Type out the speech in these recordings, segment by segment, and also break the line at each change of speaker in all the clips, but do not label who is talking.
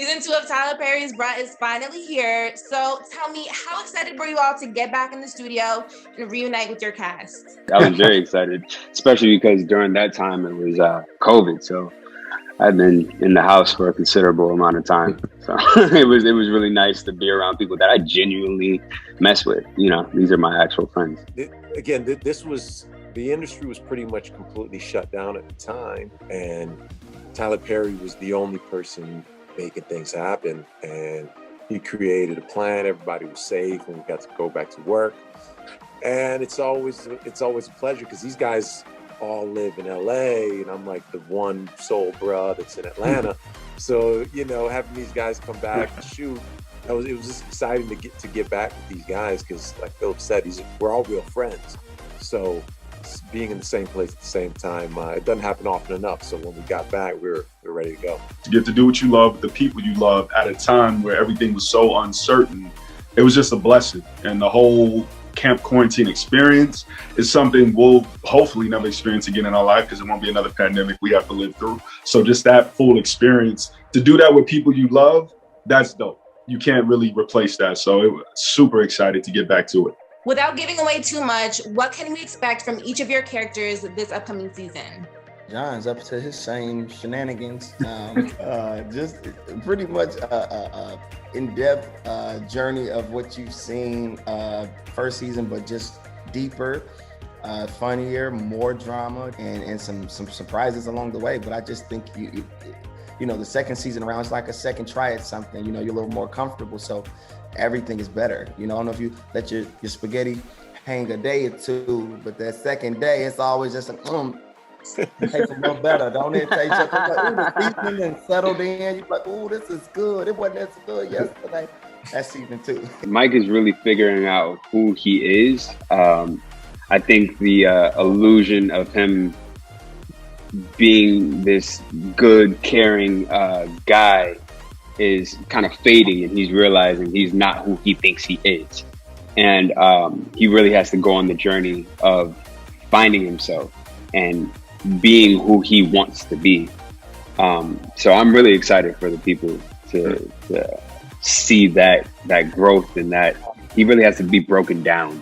Season 2 of Tyler Perry's Bruh is finally here. So tell me, how excited were you all to get back in the studio and reunite with your cast?
I was very excited, especially because during that time it was COVID. So I've been in the house for a considerable amount of time. So it was really nice to be around people that I genuinely mess with. You know, these are my actual friends.
The industry was pretty much completely shut down at the time, and Tyler Perry was the only person making things happen, and he created a plan. Everybody was safe, and we got to go back to work. And it's always a pleasure because these guys all live in LA, and I'm like the one sole bruh that's in Atlanta. So having these guys come back and shoot, it was just exciting to get back with these guys because, like Phillip said, we're all real friends. So being in the same place at the same time, it doesn't happen often enough. So when we got back, we were ready to go.
To get to do what you love with the people you love at a time where everything was so uncertain, it was just a blessing. And the whole camp quarantine experience is something we'll hopefully never experience again in our life because it won't be another pandemic we have to live through. So just that full experience, to do that with people you love, that's dope. You can't really replace that. So it was super excited to get back to it.
Without giving away too much, what can we expect from each of your characters this upcoming season?
John's up to his same shenanigans. Just pretty much in-depth journey of what you've seen first season, but just deeper, funnier, more drama, and some surprises along the way. But I just think the second season around, it's like a second try at something. You're a little more comfortable, so everything is better. I don't know if you let your spaghetti hang a day or two, but that second day, it's always just it tastes a little better, don't it? Tastes like, the seasoning and settled in. You're like, ooh, this is good. It wasn't as good yesterday. That's season 2.
Mike is really figuring out who he is. I think the illusion of him being this good, caring guy is kind of fading, and he's realizing he's not who he thinks he is. And he really has to go on the journey of finding himself and being who he wants to be. So I'm really excited for the people to see that growth, and that he really has to be broken down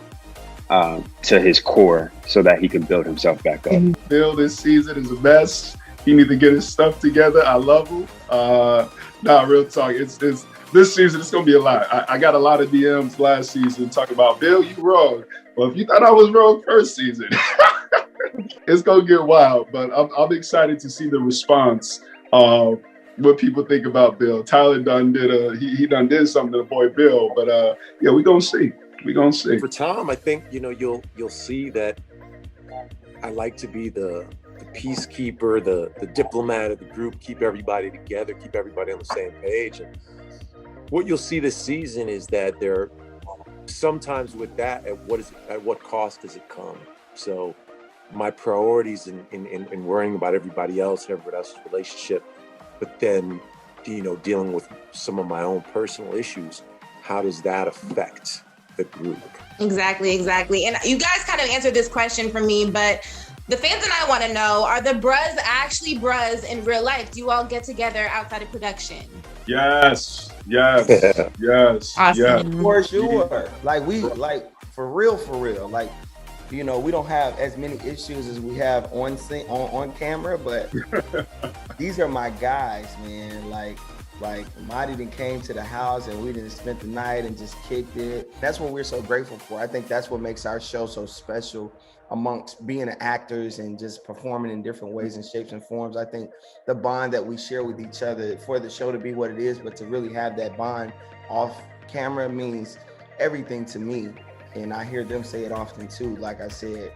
to his core so that he can build himself back up.
Bill this season is a mess. He need to get his stuff together. I love him. Real talk. It's this season. It's gonna be a lot. I got a lot of DMs last season talking about Bill, you wrong. Well, if you thought I was wrong first season, it's gonna get wild. But I'm excited to see the response. What people think about Bill. Tyler done did he done did something to the boy Bill. But we gonna see. We gonna see.
For Tom, I think you'll see that I like to be the peacekeeper, the diplomat of the group, keep everybody together, keep everybody on the same page. And what you'll see this season is that there sometimes with that, at what cost does it come? So my priorities in worrying about everybody else's relationship, but then dealing with some of my own personal issues, how does that affect the group?
Exactly. And you guys kind of answered this question for me, but the fans and I want to know, are the bruhs actually bruhs in real life? Do you all get together outside of production?
Yes.
Awesome.
Yes.
For sure. For real. Like, we don't have as many issues as we have on camera, but these are my guys, man. Like Mahdi done came to the house and we done spent the night and just kicked it. That's what we're so grateful for. I think that's what makes our show so special amongst being actors and just performing in different ways and shapes and forms. I think the bond that we share with each other for the show to be what it is, but to really have that bond off camera means everything to me. And I hear them say it often too. Like I said,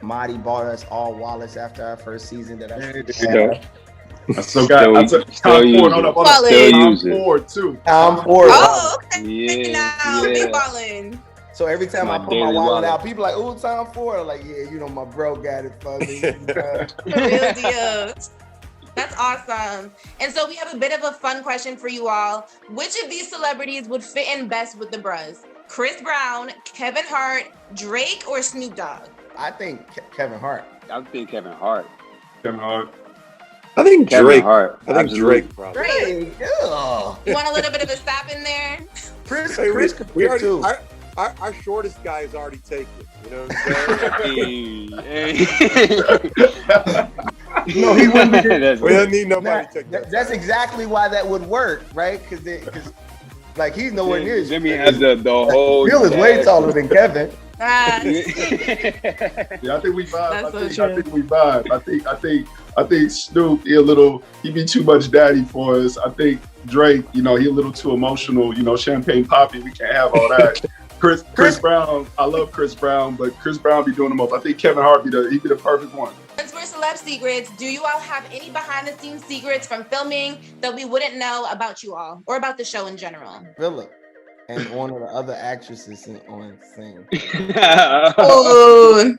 Mahdi bought us all wallets after our first season that
I still got Tom Ford too.
Tom Ford.
Oh, okay. Big ballin'.
So every time I put my wallet out, people are like, "Ooh, Tom Ford." I'm like, "Yeah, my bro got it for me."
Real deal. That's awesome. And so we have a bit of a fun question for you all. Which of these celebrities would fit in best with the bruhs? Chris Brown, Kevin Hart, Drake, or Snoop Dogg?
I think Kevin Hart.
I would think Kevin Hart.
Kevin Hart.
I think
Kevin
Drake.
Hart.
I think
Absolutely.
Drake probably.
Drake.
Yeah.
You want a little bit of a stop in there?
Chris,
Hey,
Chris
we already,
too.
our shortest guy is already taken. You know what I'm saying?
No, he wouldn't be.
We don't need nobody to take that.
That's exactly why that would work, right? Because like he's nowhere near.
Jimmy has the whole.
Bill is way taller than Kevin.
Ah,
Yeah, I think we vibe.
That's so
I think we vibe. I think Snoop, he be too much daddy for us. I think Drake, he a little too emotional, champagne poppy. We can't have all that. Chris Brown, I love Chris Brown, but Chris Brown be doing the most. I think Kevin Hart be the perfect one.
Since we're Celeb Secrets, do you all have any behind-the-scenes secrets from filming that we wouldn't know about you all or about the show in general?
Phillip and one of the other actresses on scene.
Oh,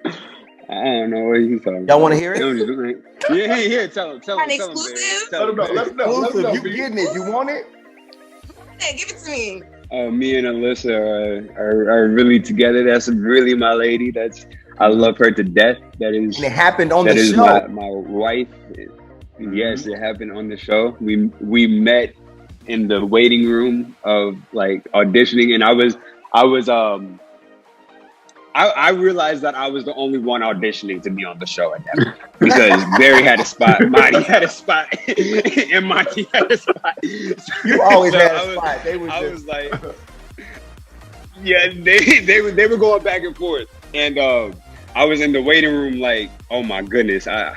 I don't know what he's talking about.
Y'all want to hear it?
Yeah, tell him.
An exclusive?
Let him know. Let him know.
Exclusive. You getting it? You want it?
Hey, give it to me.
Me and Alyssa are really together. That's really my lady. I love her to death. That is.
And it happened on
that
the
is
show.
my wife. Yes, it happened on the show. We met in the waiting room of like auditioning, and I realized that I was the only one auditioning to be on the show at that point because Barry had a spot, Mahdi had a spot, and Monti had a spot.
You always had a spot.
I was like, yeah, they were going back and forth, and I was in the waiting room like, oh my goodness, and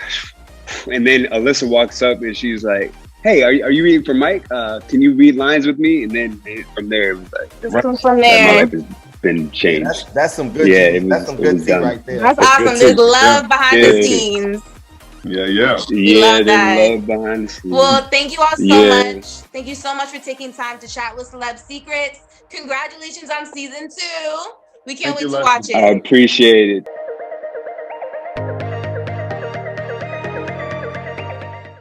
then Alyssa walks up and she's like, hey, are you reading for Mike? Can you read lines with me? And then from there, it was like,
From there.
my life has been changed.
That's some good.
Yeah,
that's some good tea right there.
That's awesome. There's love behind the scenes.
Yeah.
love
there's
that.
love behind the scenes.
Well, thank you all so much. Thank you so much for taking time to chat with Celeb Secrets. Congratulations on season 2. We can't wait to watch it.
I appreciate it.